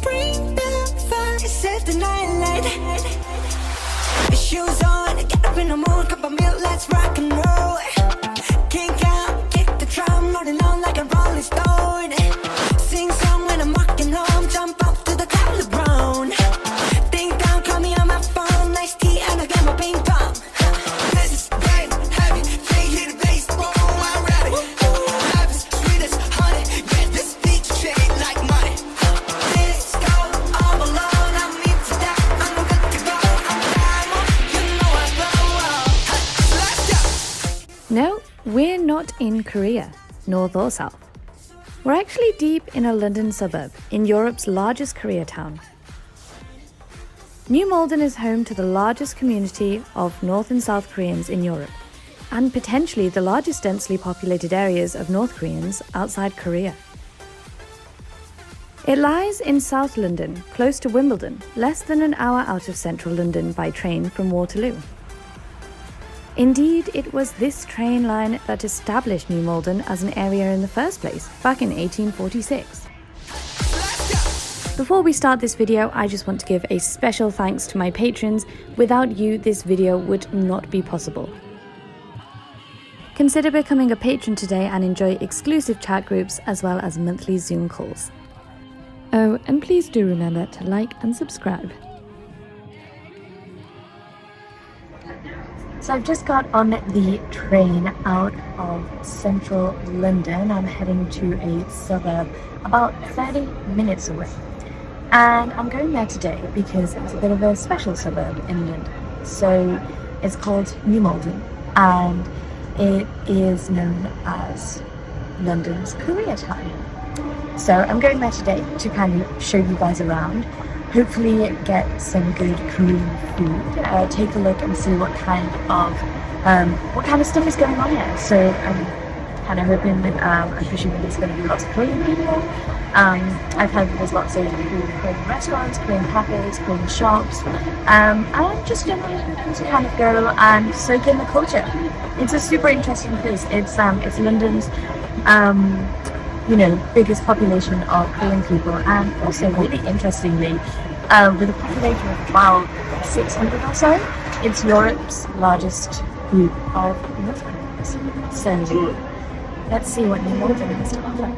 Bring the fire, set the night light. Shoes on, get up in the mood, cup of milk, let's rock and roll. Kick out, kick the drum, rolling on like a rolling stone. Sing song when I'm walking home, jump up to the cloud of brown. Ding dong, call me on my phone, nice tea and I get my ping pong. This is game heavy, can't hear the bass, boom, I'm ready. Life is sweet as honey, get this beat shade like money. Let's go all alone, I'm into that, I'm good to go. I'm diamond, you know I blow up. Let's go. No, we're not in Korea, north or south. We're actually deep in a London suburb, in Europe's largest Koreatown. New Malden is home to the largest community of North and South Koreans in Europe, and potentially the largest densely populated areas of North Koreans outside Korea. It lies in South London, close to Wimbledon, less than an hour out of central London by train from Waterloo. Indeed, it was this train line that established New Malden as an area in the first place, back in 1846. Before we start this video, I just want to give a special thanks to my patrons. Without you, this video would not be possible. Consider becoming a patron today and enjoy exclusive chat groups as well as monthly Zoom calls. Oh, and please do remember to like and subscribe. So I've just got on the train out of central London. I'm heading to a suburb about 30 minutes away. And I'm going there today because it's a bit of a special suburb in London. So it's called New Malden and it is known as London's Koreatown. So I'm going there today to kind of show you guys around. Hopefully get some good Korean food, take a look and see what kind of stuff is going on here. So I'm kind of hoping that, I'm presuming there's going to be lots of Korean people. I've heard that there's lots of Korean restaurants, Korean cafes, Korean shops, and I'm just going to kind of go and soak in the culture. It's a super interesting place. It's London's biggest population of Korean people, and also really interestingly, with a population of about 600 or so, it's Europe's largest group of North Koreans. So let's see what New Malden has to offer.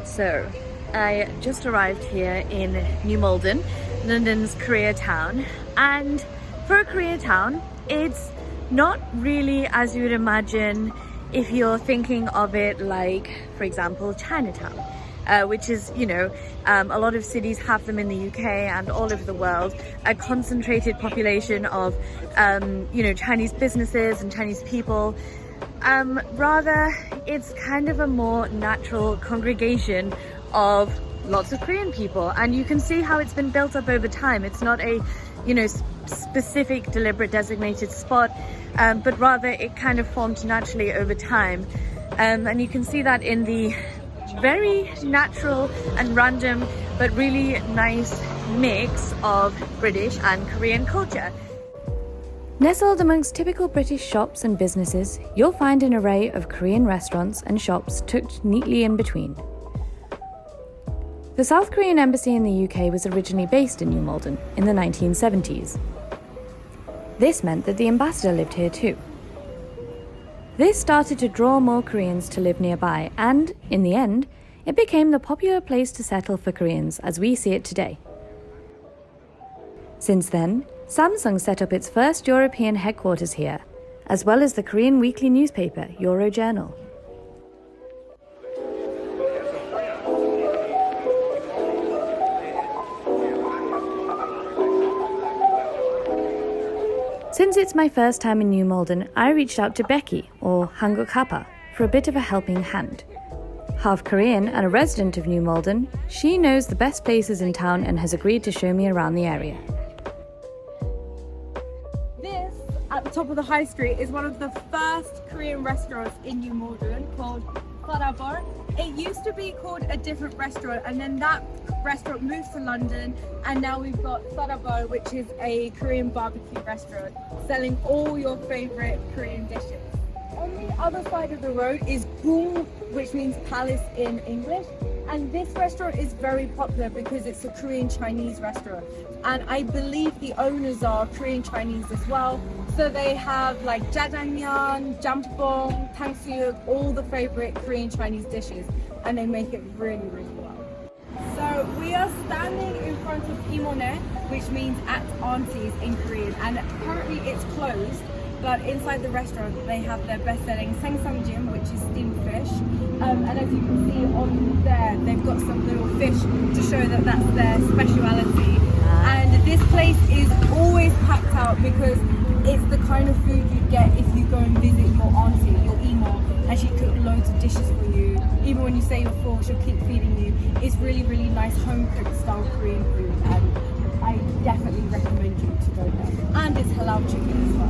So I just arrived here in New Malden, London's Koreatown, and for a Koreatown, it's not really as you would imagine if you're thinking of it like, for example, Chinatown, which is, a lot of cities have them in the UK and all over the world, a concentrated population of, Chinese businesses and Chinese people. Rather, it's kind of a more natural congregation of lots of Korean people, and you can see how it's been built up over time. It's not a specific deliberate designated spot, but rather it kind of formed naturally over time, and you can see that in the very natural and random but really nice mix of British and Korean culture. Nestled amongst typical British shops and businesses, you'll find an array of Korean restaurants and shops tucked neatly in between. The South Korean embassy in the UK was originally based in New Malden in the 1970s. This meant that the ambassador lived here too. This started to draw more Koreans to live nearby, and, in the end, it became the popular place to settle for Koreans as we see it today. Since then, Samsung set up its first European headquarters here, as well as the Korean weekly newspaper, Eurojournal. Since it's my first time in New Malden, I reached out to Becky, or Hanguk Hapa, for a bit of a helping hand. Half Korean and a resident of New Malden, she knows the best places in town and has agreed to show me around the area. This, at the top of the high street, is one of the first Korean restaurants in New Malden called suburb. It used to be called a different restaurant, and then that restaurant moved to London, and now we've got suburb, which is a Korean barbecue restaurant selling all your favorite Korean dishes. On the other side of the road is Gung, which means palace in English. And this restaurant is very popular because it's a Korean Chinese restaurant. And I believe the owners are Korean Chinese as well. So they have like jjajangmyeon, jampong, 탕수육, all the favorite Korean Chinese dishes. And they make it really, really well. So we are standing in front of Imone, which means at aunties in Korean. And currently it's closed. But inside the restaurant, they have their best-selling 생선찜, which is steamed fish. And as you can see on there, they've got some little fish to show that that's their speciality. And this place is always packed out because it's the kind of food you get if you go and visit your auntie, your imo, and she cooks loads of dishes for you. Even when you say you're full, she'll keep feeding you. It's really, really nice home-cooked style Korean food, and I definitely recommend you to go there. And it's halal chicken as well.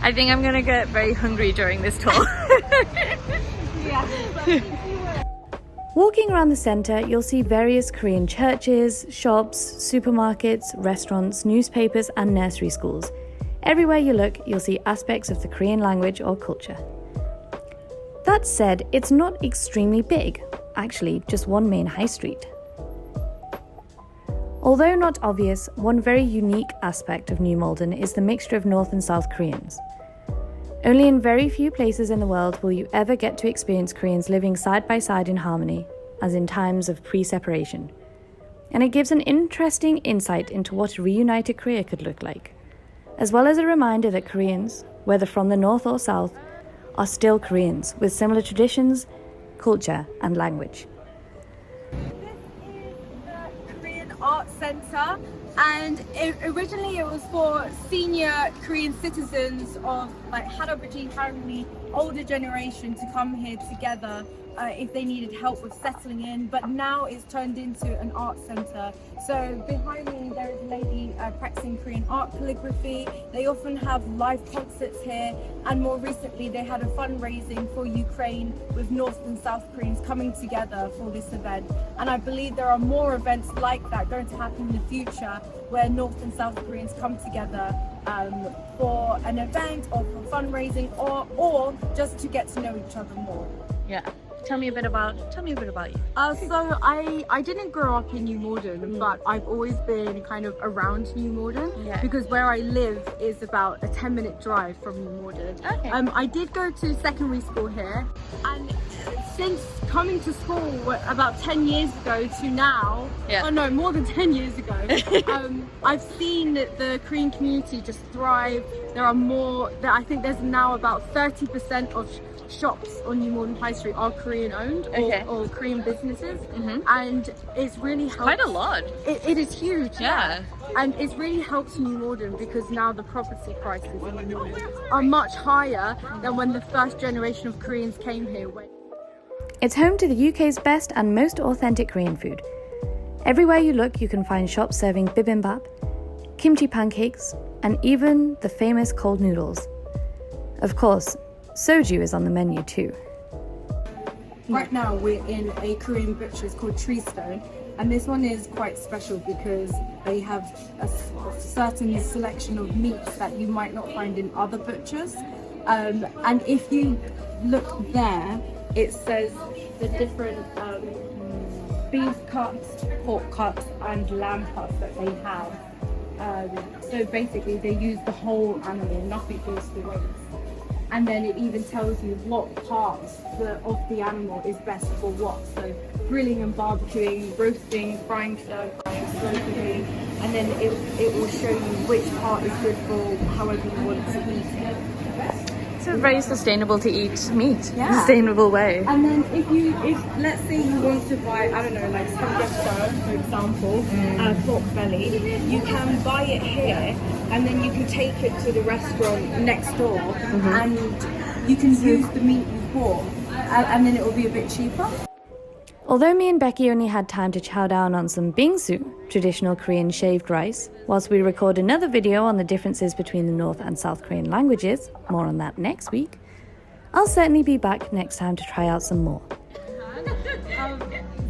I think I'm gonna get very hungry during this tour. Walking around the centre, you'll see various Korean churches, shops, supermarkets, restaurants, newspapers and nursery schools. Everywhere you look, you'll see aspects of the Korean language or culture. That said, it's not extremely big, actually just one main high street. Although not obvious, one very unique aspect of New Malden is the mixture of North and South Koreans. Only in very few places in the world will you ever get to experience Koreans living side by side in harmony, as in times of pre-separation. And it gives an interesting insight into what a reunited Korea could look like, as well as a reminder that Koreans, whether from the North or South, are still Koreans with similar traditions, culture and language. Art Center, and originally it was for senior Korean citizens of like Hata family, older generation, to come here together if they needed help with settling in, but now it's turned into an art center. So behind me there is a lady practicing Korean art calligraphy. They often have live concerts here, and more recently they had a fundraising for Ukraine with North and South Koreans coming together for this event. And I believe there are more events like that going to happen in the future where North and South Koreans come together for an event or for fundraising or just to get to know each other more. Yeah. Tell me a bit about you. So I didn't grow up in New Malden, but I've always been kind of around New Malden because where I live is about a 10-minute drive from New Malden. Okay. I did go to secondary school here, and since coming to school about 10 years ago to now, oh no, more than 10 years ago, I've seen the Korean community just thrive. There are more, I think there's now about 30% of shops on New Malden High Street are Korean owned or Korean businesses, and it's really helped. Quite a lot. It is huge, and it's really helped New Malden because now the property prices in New Malden are much higher than when the first generation of Koreans came here. It's home to the UK's best and most authentic Korean food. Everywhere you look, you can find shops serving bibimbap, kimchi pancakes, and even the famous cold noodles. Of course, soju is on the menu too. Right now we're in a Korean butcher's called Treestone, and this one is quite special because they have a certain selection of meats that you might not find in other butchers. And if you look there, it says the different beef cuts, pork cuts and lamb cuts that they have. So basically they use the whole animal, nothing goes to waste. And then it even tells you what parts of the animal is best for what. So grilling and barbecuing, roasting, frying, stir frying, slow cooking, and then it will show you which part is good for however you want to eat it. So very sustainable to eat meat, sustainable way. And then if let's say you want to buy, I don't know, like samgyeopsal, for example, pork belly, you can buy it here, and then you can take it to the restaurant next door, and you can use the meat you bought, and then it will be a bit cheaper. Although me and Becky only had time to chow down on some bingsu, traditional Korean shaved rice, whilst we record another video on the differences between the North and South Korean languages, more on that next week, I'll certainly be back next time to try out some more.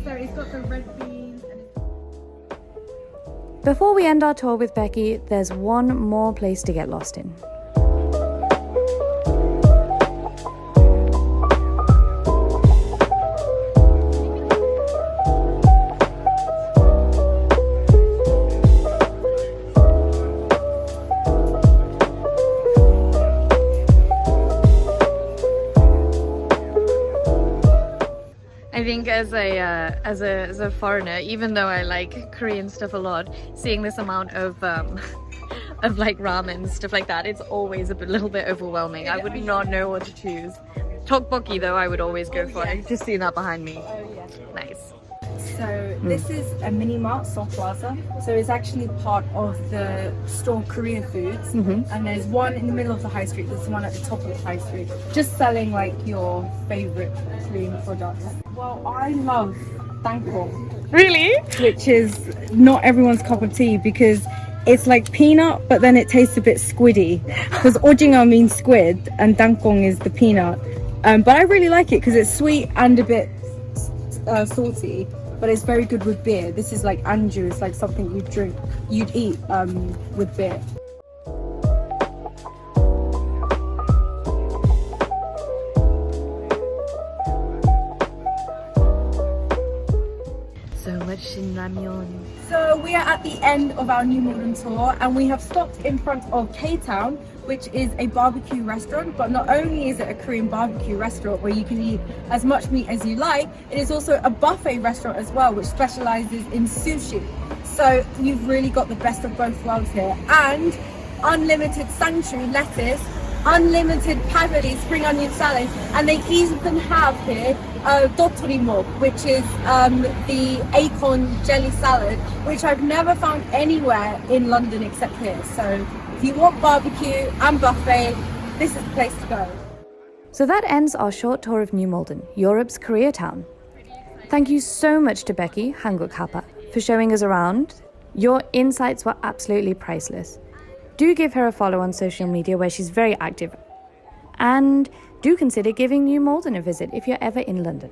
So it's got the red beans. Before we end our tour with Becky, there's one more place to get lost in. I think as a foreigner, even though I like Korean stuff a lot, seeing this amount of like ramen stuff like that, it's always a little bit overwhelming. I would not know what to choose. Tteokbokki though, I would always go for. I've just seen that behind me. Oh yeah. Nice. So this is a mini mart, Seoul Plaza. So it's actually part of the store Korean Foods. And there's one in the middle of the high street. There's one at the top of the high street, just selling like your favorite Korean products. Well, I love dankong, Really? which is not everyone's cup of tea because it's like peanut, but then it tastes a bit squiddy. Because ojinga means squid, and dankong is the peanut. But I really like it because it's sweet and a bit salty. But it's very good with beer. This is like anju. It's like something you'd eat with beer. So much Shinramyeon. So we are at the end of our New Malden tour, and we have stopped in front of K-Town, which is a barbecue restaurant. But not only is it a Korean barbecue restaurant where you can eat as much meat as you like, it is also a buffet restaurant as well, which specializes in sushi. So you've really got the best of both worlds here, and unlimited sanctuary lettuce, unlimited pabeli spring onion salad, and they even have here dotorimo, which is the acorn jelly salad, which I've never found anywhere in London except here. So if you want barbecue and buffet, this is the place to go. So that ends our short tour of New Malden, Europe's Koreatown. Thank you so much to Becky, Hanguk Hapa, for showing us around. Your insights were absolutely priceless. Do give her a follow on social media where she's very active. And do consider giving New Malden a visit if you're ever in London.